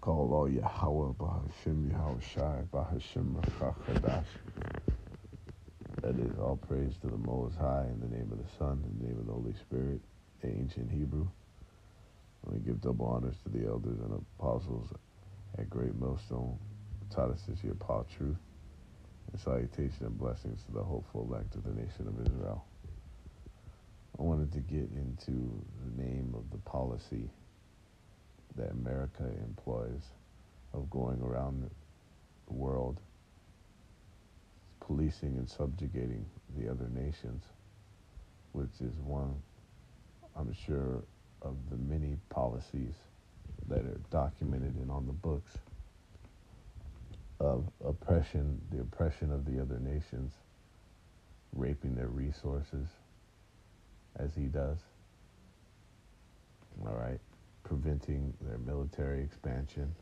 Call all Yahweh, Bahashim Yahweh Shai, Bahashim Rakachadash. That is all praise to the Most High in the name of the Son, in the name of the Holy Spirit, ancient Hebrew. And we give double honors to the elders and apostles at Great Millstone, who taught us this year, Paul Truth, and salutation and blessings to the hopeful elect of the nation of Israel. I wanted to get into the name of the policy that America employs of going around the world policing and subjugating the other nations, which is one, I'm sure, of the many policies that are documented and on the books of oppression, the oppression of the other nations, raping their resources, as he does, all right, preventing their military expansion,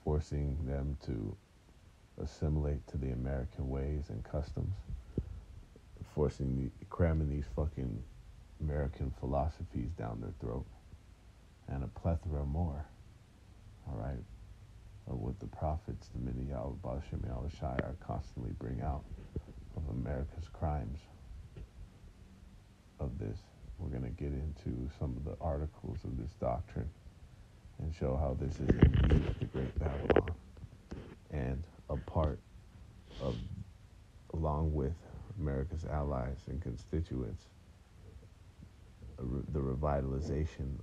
forcing them to assimilate to the American ways and customs, cramming these fucking American philosophies down their throat, and a plethora more, all right, of what the prophets, the many Yahweh Bashim Yahweh Shai, are constantly bring out of America's crimes of this. We're going to get into some of the articles of this doctrine and show how this is indeed the Great Babylon and a part of, along with America's allies and constituents, the revitalization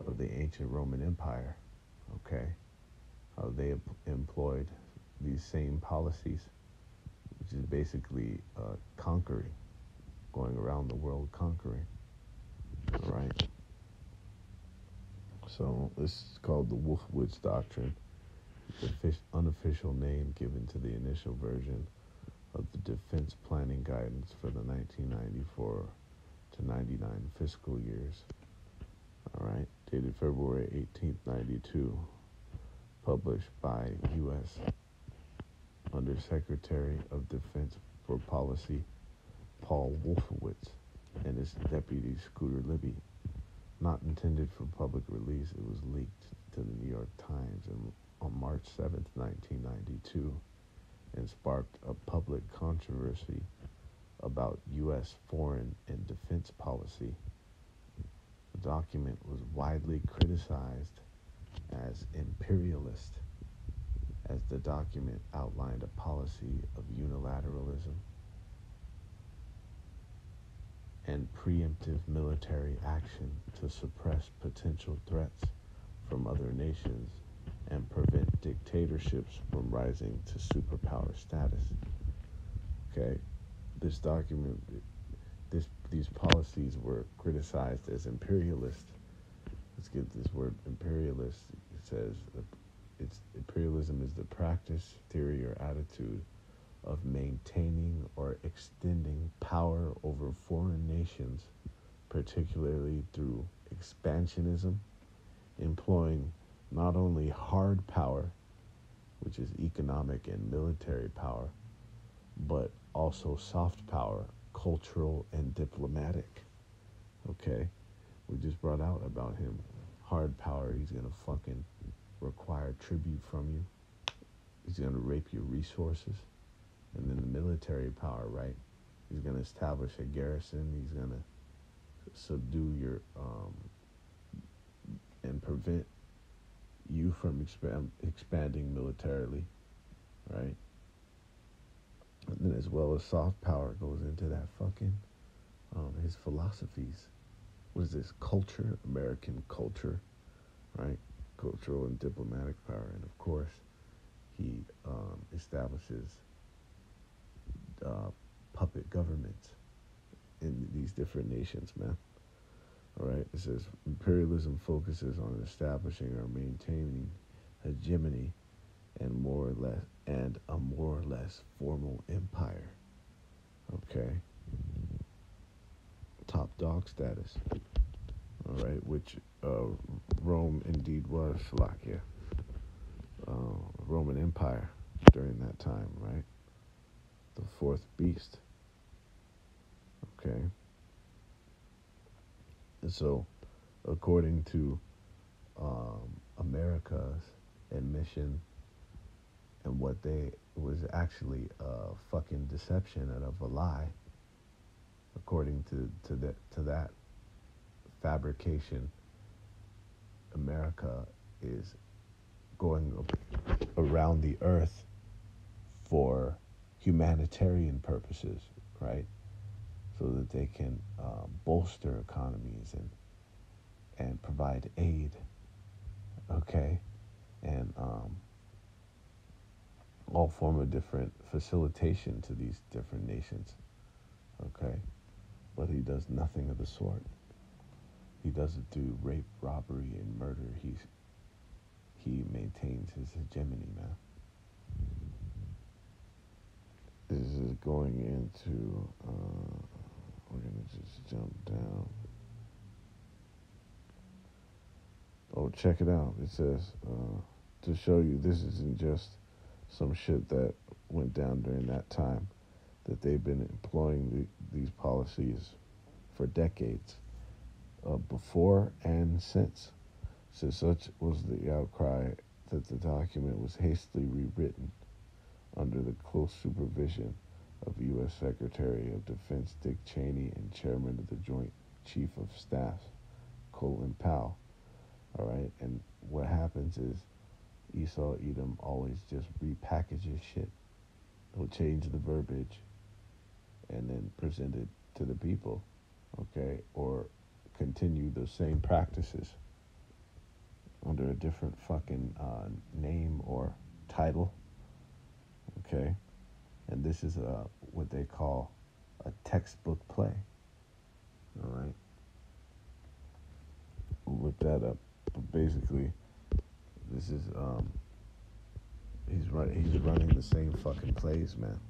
of the Ancient Roman Empire, okay? How they employed these same policies, which is basically conquering, going around the world conquering, all right? So this is called the Wolfowitz Doctrine, the unofficial name given to the initial version of the Defense Planning Guidance for the 1994 to 99 fiscal years, all right, dated February 18th, 92, published by U.S. Undersecretary of Defense for Policy Paul Wolfowitz and his deputy Scooter Libby. Not intended for public release, it was leaked to the New York Times on March 7th, 1992, and sparked a public controversy about U.S. foreign and defense policy. The document was widely criticized as imperialist, as the document outlined a policy of unilateralism and preemptive military action to suppress potential threats from other nations and prevent dictatorships from rising to superpower status. Okay, this document, these policies were criticized as imperialist. Let's get this word imperialist. It says imperialism is the practice, theory, or attitude of maintaining or extending power over foreign nations, particularly through expansionism, employing not only hard power, which is economic and military power, but also soft power, cultural and diplomatic. Okay? We just brought out about him. Hard power, he's going to fucking require tribute from you. He's going to rape your resources. And then the military power, right? He's going to establish a garrison. He's going to subdue your, and prevent you from expanding militarily, right? And then as well as soft power goes into that fucking, his philosophies. What is this? Culture, American culture, right? Cultural and diplomatic power. And of course, he establishes puppet governments in these different nations, man. All right, it says imperialism focuses on establishing or maintaining hegemony and a more or less formal empire. Okay, top dog status. All right, which Rome indeed was, Slovakia, Roman Empire during that time, right? The fourth beast. Okay. And so, according to America's admission and what they was actually a fucking deception and of a lie, according to that fabrication. America is going around the earth for humanitarian purposes, right? So that they can bolster economies and provide aid, okay, and all form of different facilitation to these different nations, okay. But he does nothing of the sort. He doesn't do rape, robbery, and murder. He maintains his hegemony, man. This is going into. We're gonna just jump down. Oh, check it out. It says to show you this isn't just some shit that went down during that time. That they've been employing these policies for decades. Before and since. So such was the outcry that the document was hastily rewritten under the close supervision of U.S. Secretary of Defense Dick Cheney and Chairman of the Joint Chief of Staff, Colin Powell. All right, and what happens is Esau Edom always just repackages shit. He'll change the verbiage and then present it to the people, okay, or continue the same practices under a different fucking name or title, okay? And this is what they call a textbook play, all right? We'll look that up, but basically, this is he's running the same fucking plays, man.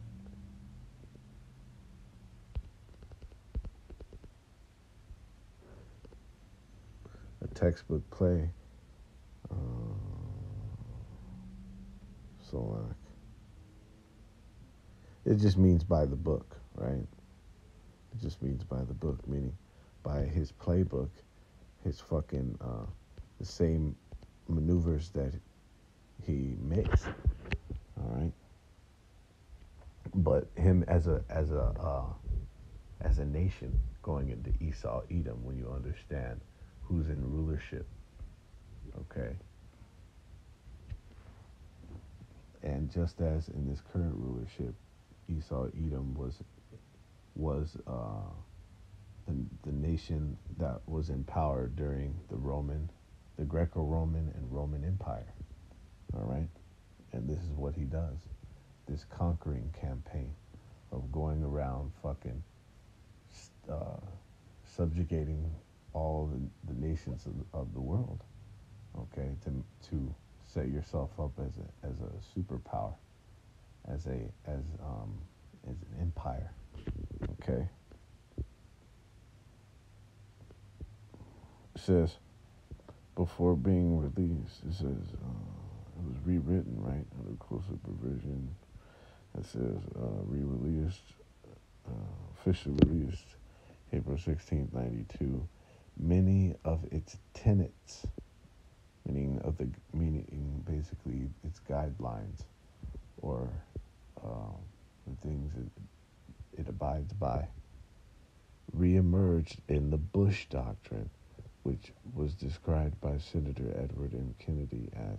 A textbook play. So like, it just means by the book, right? It just means by the book, meaning by his playbook, his fucking the same maneuvers that he makes, all right. But him as a nation going into Esau Edom, when you understand who's in rulership, okay. And just as in this current rulership, Esau Edom was the nation that was in power during the Greco-Roman and Roman Empire. All right, and this is what he does: this conquering campaign of going around fucking subjugating all the nations of the world. Okay, to set yourself up as a superpower, as an empire. Okay. It says before being released, it says it was rewritten, right, under close supervision. It says re-released, officially released April 16th, 92. Many of its tenets, meaning basically its guidelines or the things it abides by, reemerged in the Bush Doctrine, which was described by Senator Edward M. Kennedy as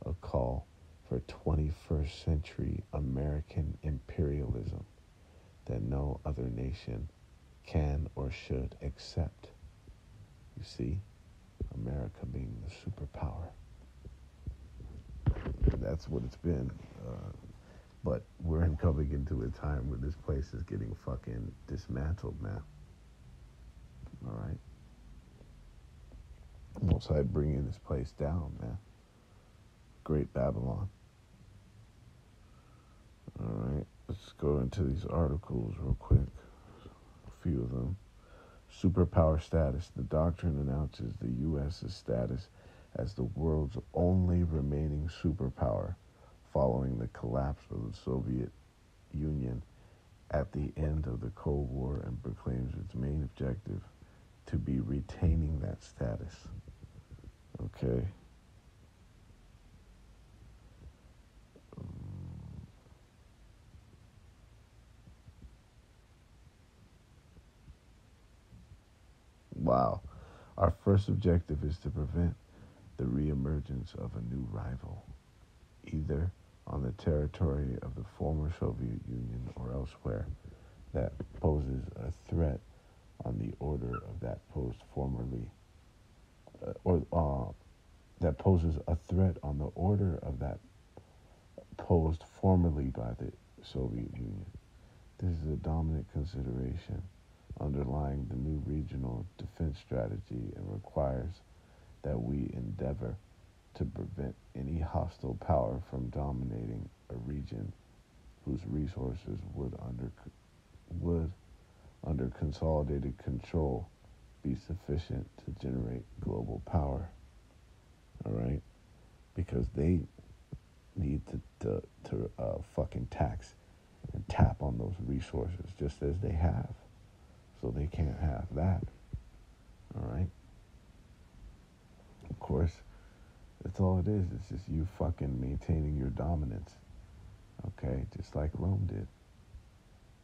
a call for 21st century American imperialism that no other nation can or should accept. You see, America being the superpower. That's what it's been. But we're coming into a time where this place is getting fucking dismantled, man. All right? Most High bringing this place down, man. Great Babylon. All right, let's go into these articles real quick. A few of them. Superpower status. The doctrine announces the U.S.'s status as the world's only remaining superpower following the collapse of the Soviet Union at the end of the Cold War, and proclaims its main objective to be retaining that status. Okay. Wow. Our first objective is to prevent the reemergence of a new rival, either on the territory of the former Soviet Union or elsewhere, that poses a threat on the order of that posed formerly, or that poses a threat on the order of that posed formerly by the Soviet Union. This is a dominant consideration underlying the new regional defense strategy and requires that we endeavor to prevent any hostile power from dominating a region whose resources would under consolidated control be sufficient to generate global power. All right? Because they need to fucking tax and tap on those resources just as they have. So they can't have that. All right? Of course, that's all it is. It's just you fucking maintaining your dominance. Okay? Just like Rome did.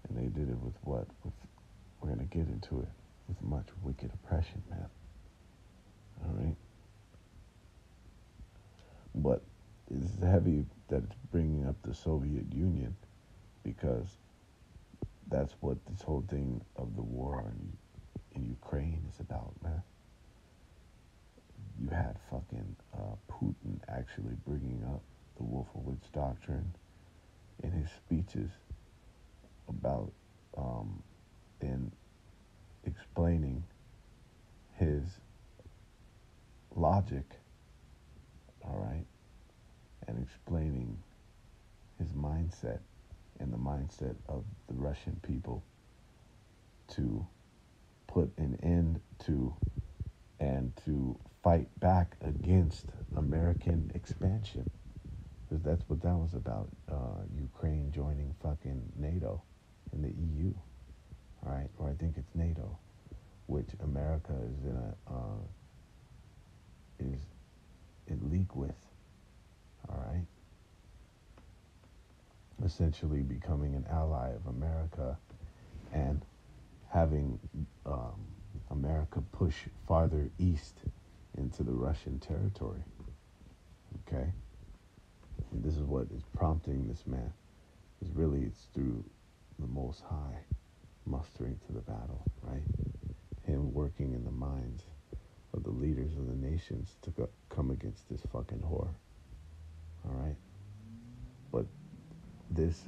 And they did it with what? We're going to get into it. With much wicked oppression, man. All right? But it's heavy that it's bringing up the Soviet Union because that's what this whole thing of the war in Ukraine is about, man. You had fucking Putin actually bringing up the Wolfowitz Doctrine in his speeches about in explaining his logic, all right, and explaining his mindset and the mindset of the Russian people to put an end to and to fight back against American expansion. Because that's what that was about, Ukraine joining fucking NATO and the EU, all right? Or I think it's NATO, which America is in league with, all right? Essentially becoming an ally of America and having America push farther east into the Russian territory, okay? And this is what is prompting this man, because really it's through the Most High mustering to the battle, right? Him working in the minds of the leaders of the nations to come against this fucking whore, all right? But this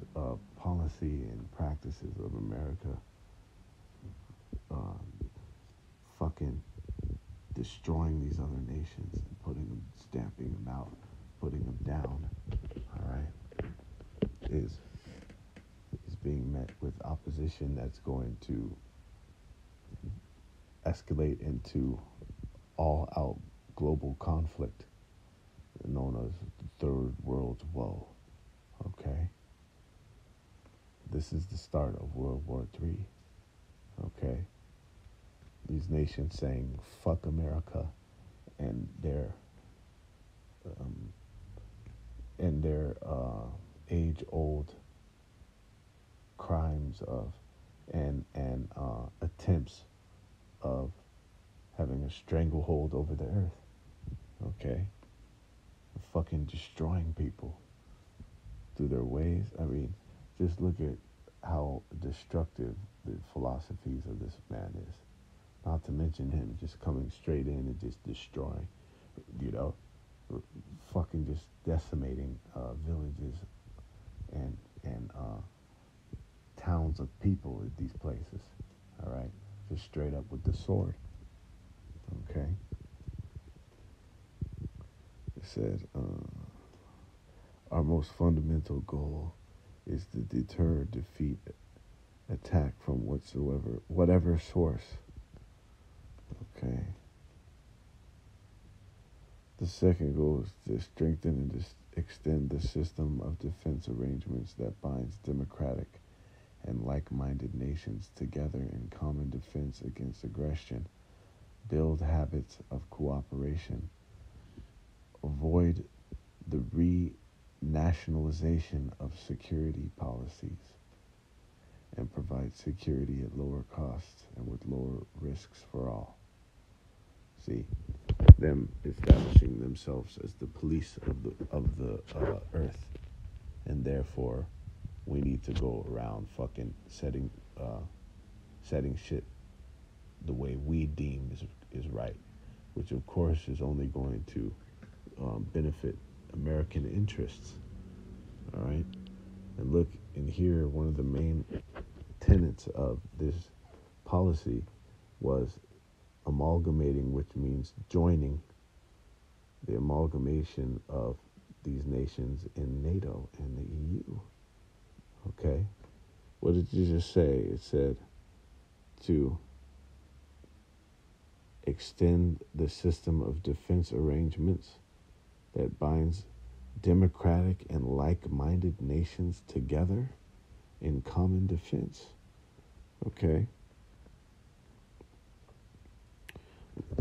policy and practices of America fucking destroying these other nations and putting them, stamping them out, putting them down, all right, is being met with opposition that's going to escalate into all-out global conflict known as the Third World Woe, okay? This is the start of World War III, okay? These nations saying, fuck America and their age-old crimes of and attempts of having a stranglehold over the earth, okay? Fucking destroying people through their ways. I mean, just look at how destructive the philosophies of this man is. Not to mention him just coming straight in and just destroying, you know, fucking just decimating villages and towns of people at these places, all right? Just straight up with the sword, okay? It said, our most fundamental goal is to deter, defeat, attack from whatever source, okay? The second goal is to strengthen and extend the system of defense arrangements that binds democratic and like-minded nations together in common defense against aggression, build habits of cooperation, avoid the renationalization of security policies and provide security at lower costs and with lower risks for all. See, them establishing themselves as the police of the earth, and therefore we need to go around fucking setting shit the way we deem is right, which of course is only going to benefit American interests. All right, and look and here, one of the main tenets of this policy was amalgamating, which means joining the amalgamation of these nations in NATO and the EU. Okay? What did you just say? It said to extend the system of defense arrangements that binds democratic and like-minded nations together in common defense. Okay?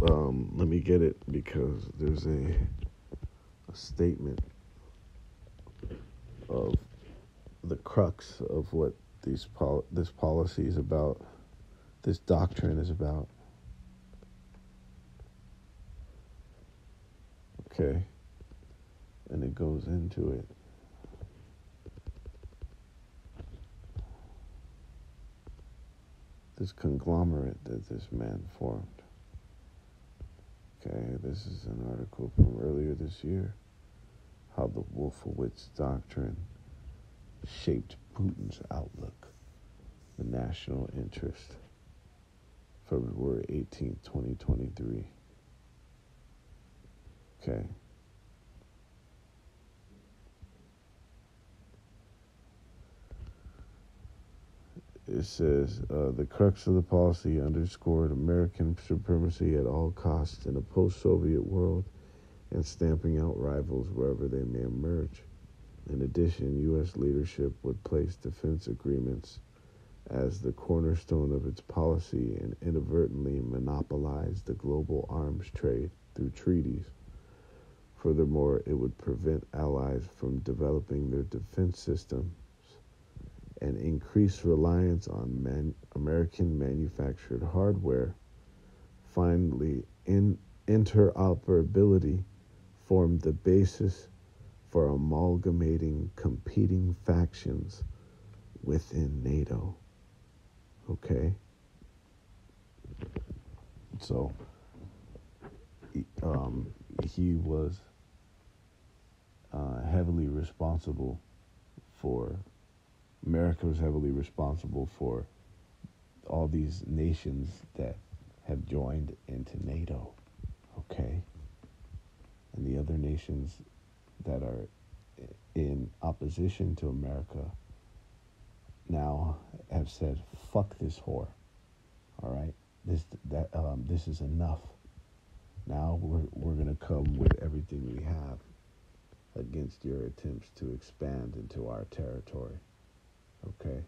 Let me get it, because there's a statement of the crux of what this policy is about, this doctrine is about. Okay, and it goes into it. This conglomerate that this man formed. Okay, this is an article from earlier this year. How the Wolfowitz Doctrine shaped Putin's outlook, the national interest. February 18th, 2023. Okay. It says, the crux of the policy underscored American supremacy at all costs in a post-Soviet world and stamping out rivals wherever they may emerge. In addition, U.S. leadership would place defense agreements as the cornerstone of its policy and inadvertently monopolize the global arms trade through treaties. Furthermore, it would prevent allies from developing their defense systems and increase reliance on American manufactured hardware. Finally, interoperability formed the basis for amalgamating competing factions within NATO. Okay? So, he was heavily responsible for, America was heavily responsible for all these nations that have joined into NATO, okay? And the other nations that are in opposition to America now have said, fuck this whore, all right? This is enough. Now we're going to come with everything we have against your attempts to expand into our territory. Okay?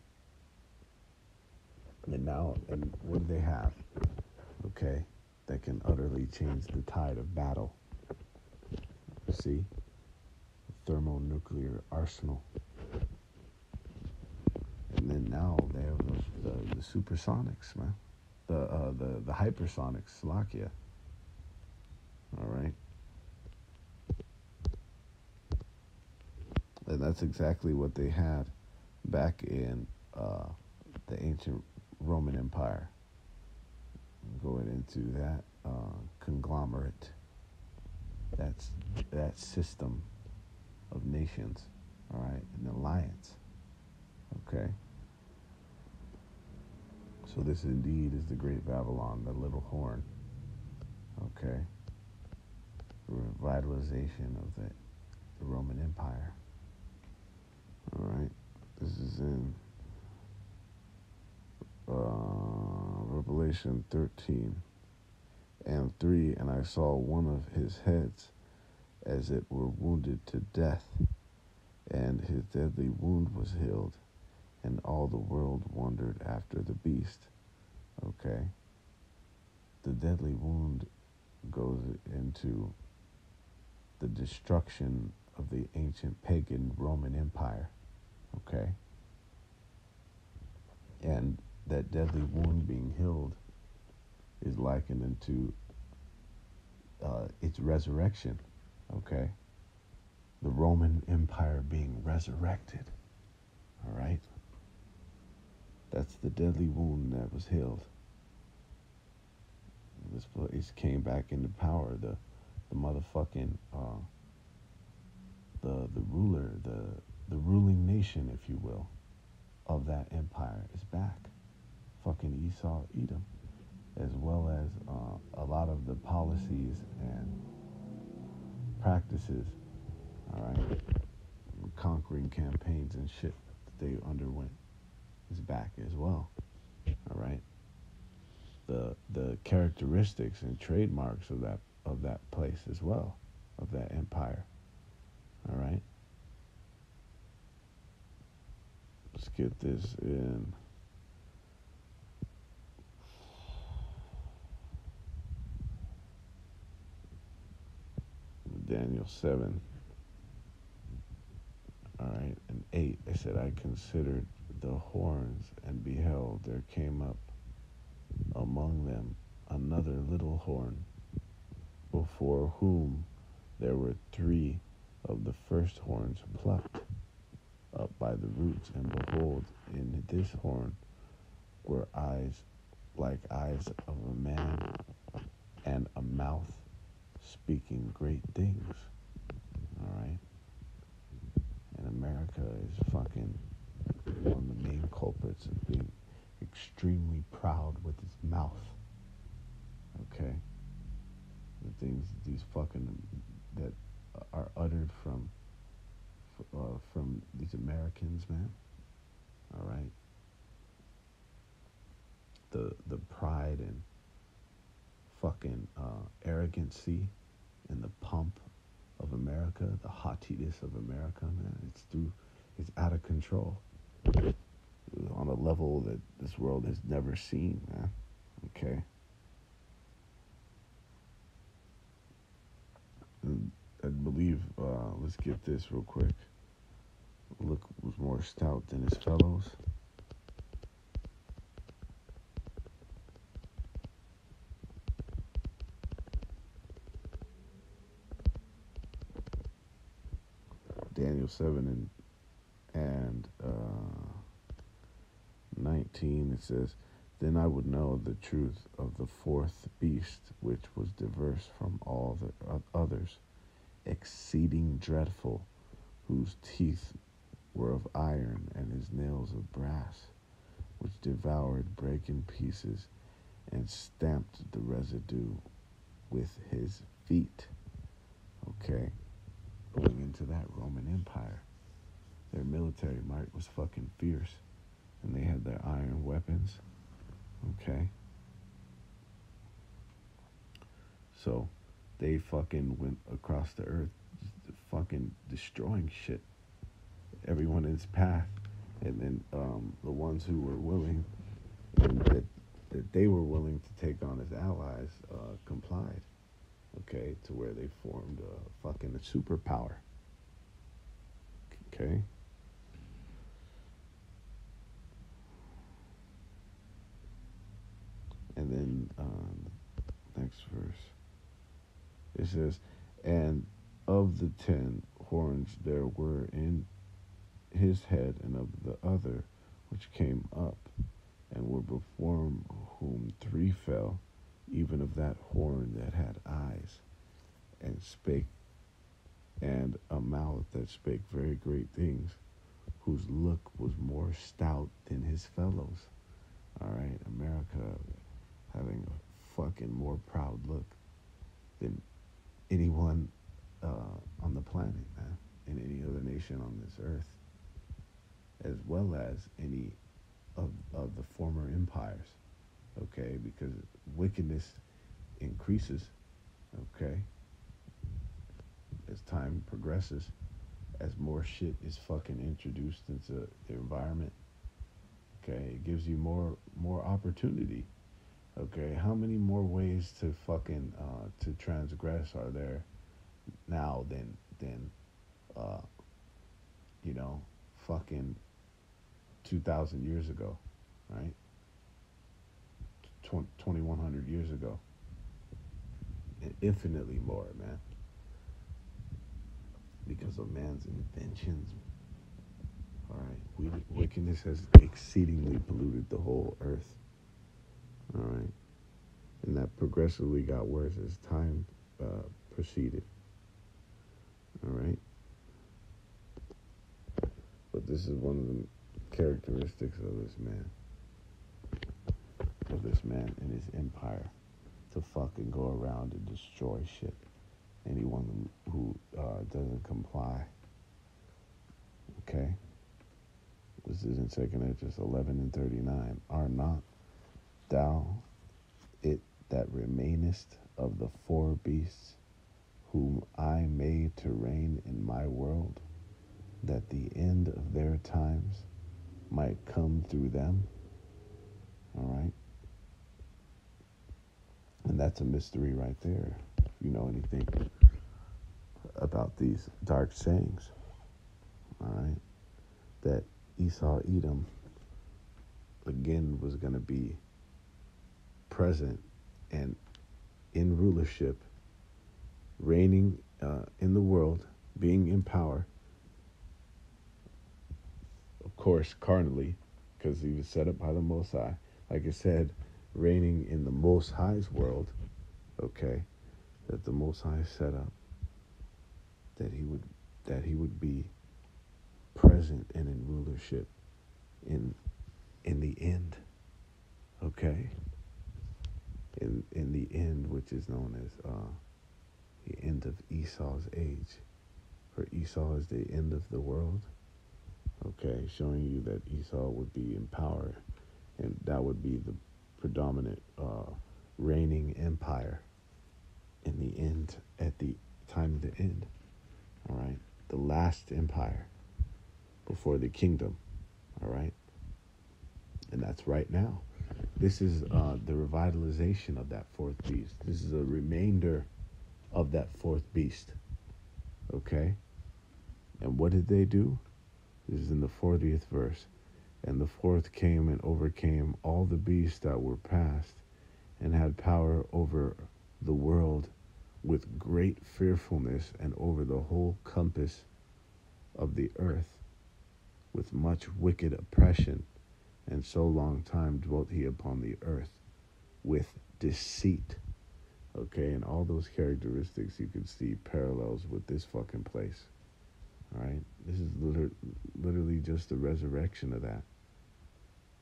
And what do they have? Okay? That can utterly change the tide of battle. See? Thermonuclear arsenal. And then now they have the supersonics, man. The hypersonics, Slovakia. All right? And that's exactly what they had back in the Ancient Roman Empire. Going into that conglomerate, that system of nations, all right, an alliance, okay? So this indeed is the Great Babylon, the little horn, okay? Revitalization of the Roman Empire. All right, this is in Revelation 13:3, and I saw one of his heads as it were wounded to death, and his deadly wound was healed, and all the world wondered after the beast. Okay, the deadly wound goes into the destruction of the ancient pagan Roman Empire, okay? And that deadly wound being healed is likened into its resurrection, okay? The Roman Empire being resurrected, all right? That's the deadly wound that was healed. This place came back into power. The motherfucking the ruler, the ruling nation, if you will, of that empire is back. Fucking Esau, Edom, as well as a lot of the policies and practices, all right, conquering campaigns and shit that they underwent is back as well, all right. The characteristics and trademarks of that place as well, of that empire, all right. Let's get this in. Daniel 7, all right, and 8, it said, I considered the horns, and beheld, there came up among them another little horn, before whom there were 3 of the first horns plucked up by the roots, and behold, in this horn were eyes like eyes of a man, and a mouth speaking great things, all right? And America is fucking one of the main culprits of being extremely proud with its mouth, okay? The things these fucking that are uttered from these Americans, man, all right? The pride and fucking arrogancy and the pomp of America, the haughtiness of America, man, it's out of control on a level that this world has never seen, man, okay? And I believe, let's get this real quick. Look was more stout than his fellows. Daniel 7 and 19, it says, then I would know the truth of the fourth beast, which was diverse from all the others, exceeding dreadful, whose teeth were of iron, and his nails of brass, which devoured, brake in pieces, and stamped the residue with his feet. Okay, going into that Roman Empire, their military might was fucking fierce, and they had their iron weapons. Okay, so they fucking went across the earth, fucking destroying shit, everyone in its path, and then the ones who were willing, and that they were willing to take on as allies, complied. Okay, to where they formed a fucking superpower. Okay. And then next verse, it says, and of the 10 horns there were in his head, and of the other which came up, and were before whom 3 fell, even of that horn that had eyes, and spake, and a mouth that spake very great things, whose look was more stout than his fellows. All right, America having a fucking more proud look than anyone on the planet, man, in any other nation on this earth, as well as any of the former empires, okay, because wickedness increases, okay, as time progresses, as more shit is fucking introduced into the environment, okay, it gives you more opportunity, okay. How many more ways to fucking to transgress are there now now than uh, you know, fucking 2,000 years ago, right? 2,100 years ago. Infinitely more, man. Because of man's inventions. All right. Wickedness has exceedingly polluted the whole earth. All right. And that progressively got worse as time proceeded. All right. But this is one of the characteristics of this man. And his empire. To fucking go around and destroy shit. Anyone who doesn't comply. Okay? This is in 2nd Esdras 11 and 39. Are not thou it that remainest of the 4 beasts whom I made to reign in my world, that the end of their times might come through them? All right? And that's a mystery right there, if you know anything about these dark sayings. All right? That Esau, Edom, again, was going to be present and in rulership, reigning in the world, being in power, of course, carnally, because he was set up by the Most High. Like I said, reigning in the Most High's world, okay, that the Most High set up, that he would be present and in rulership in the end, okay, in the end, which is known as the end of Esau's age. For Esau is the end of the world, okay, showing you that Esau would be in power, and that would be the predominant reigning empire in the end, at the time of the end, all right, the last empire before the kingdom, all right, and that's right now. This is the revitalization of that 4th beast. This is a remainder of that 4th beast, okay? And what did they do? This is in the 40th verse. And the 4th came and overcame all the beasts that were past, and had power over the world with great fearfulness, and over the whole compass of the earth with much wicked oppression. And so long time dwelt he upon the earth with deceit. Okay, and all those characteristics you can see parallels with this fucking place. All right, this is literally just the resurrection of that.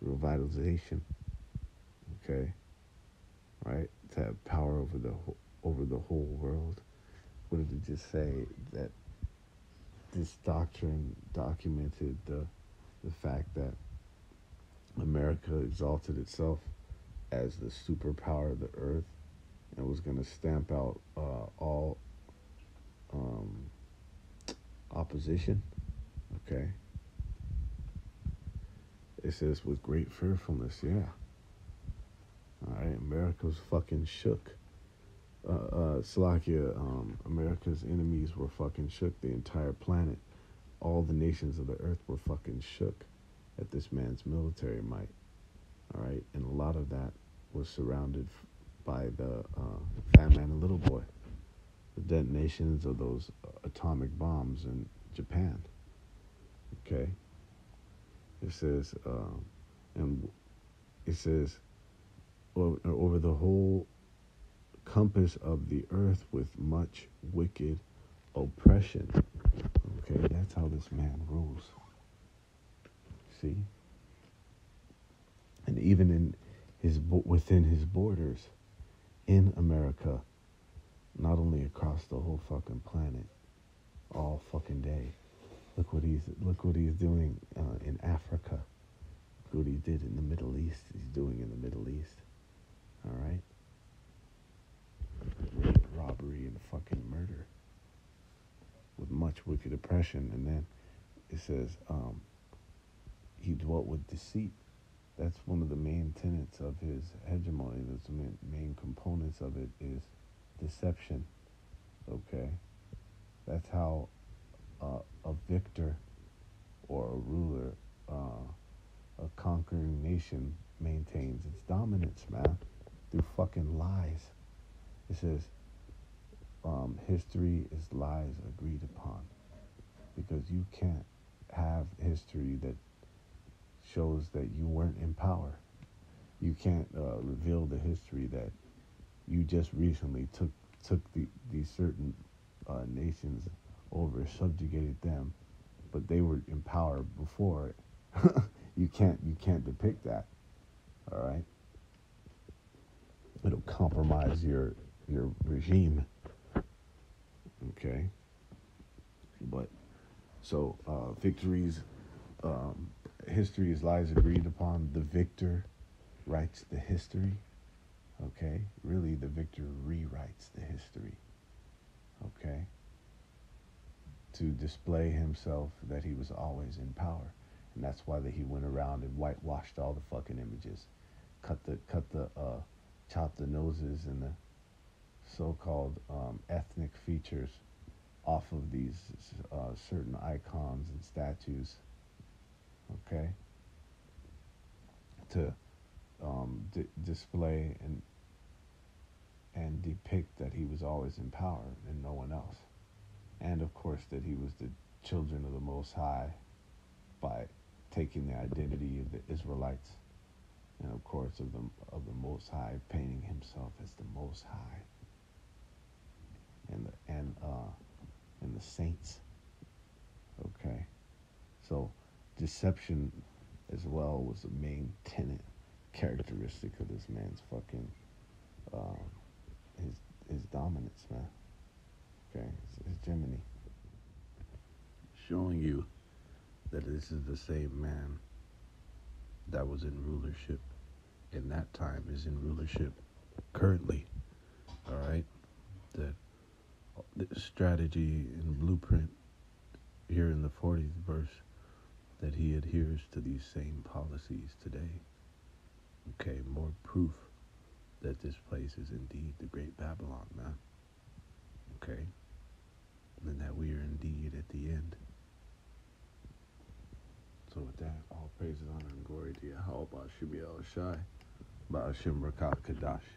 Revitalization. Okay, right, to have power over the whole world. What did it just say? That this doctrine documented the fact that America exalted itself as the superpower of the earth, and was going to stamp out all opposition. Okay. It says with great fearfulness, yeah. All right, America's fucking shook. Slovakia, America's enemies were fucking shook. The entire planet, all the nations of the earth were fucking shook at this man's military might. All right, and a lot of that was surrounded by the Fat Man and Little Boy, the detonations of those atomic bombs in Japan. Okay, it says, and it says, over the whole compass of the earth with much wicked oppression. Okay, that's how this man rules. See, and even in within his borders, in America, not only across the whole fucking planet, all fucking day. Look what he's doing in Africa. Look what he did in the Middle East. He's doing in the Middle East. All right, rape, robbery, and fucking murder, with much wicked oppression. And then it says he dwelt with deceit. That's one of the main tenets of his hegemony. That's the main components of it is deception. Okay, That's how a victor or a ruler, a conquering nation maintains its dominance, man, through fucking lies. It says, history is lies agreed upon, because you can't have history that shows that you weren't in power. You can't reveal the history that you just recently took these certain nations over, subjugated them, but they were in power before it. You can't depict that. All right, it'll compromise your regime. Okay, but so victories, history is lies agreed upon. The victor writes the history. Okay, really, the victor rewrites the history. Okay, to display himself that he was always in power, and that's why he went around and whitewashed all the fucking images, chopped the noses and the so-called ethnic features off of these certain icons and statues. Okay, to display and depict that he was always in power and no one else. And of course that he was the children of the Most High by taking the identity of the Israelites, and of course of the Most High, painting himself as the Most High, and the saints. Okay, so deception as well was a main tenet, characteristic of this man's fucking his dominance, man. Okay, his hegemony, showing you that this is the same man that was in rulership in that time is in rulership currently. All right, that the strategy and blueprint here in the 40th verse, that he adheres to these same policies today. Okay, more proof that this place is indeed the Great Babylon, man. Okay, and that we are indeed at the end. So with that, all praises, honor, and glory to Yahweh, Ba'ashim Yahweh Shai, Ba'ashim Rakat Kadash.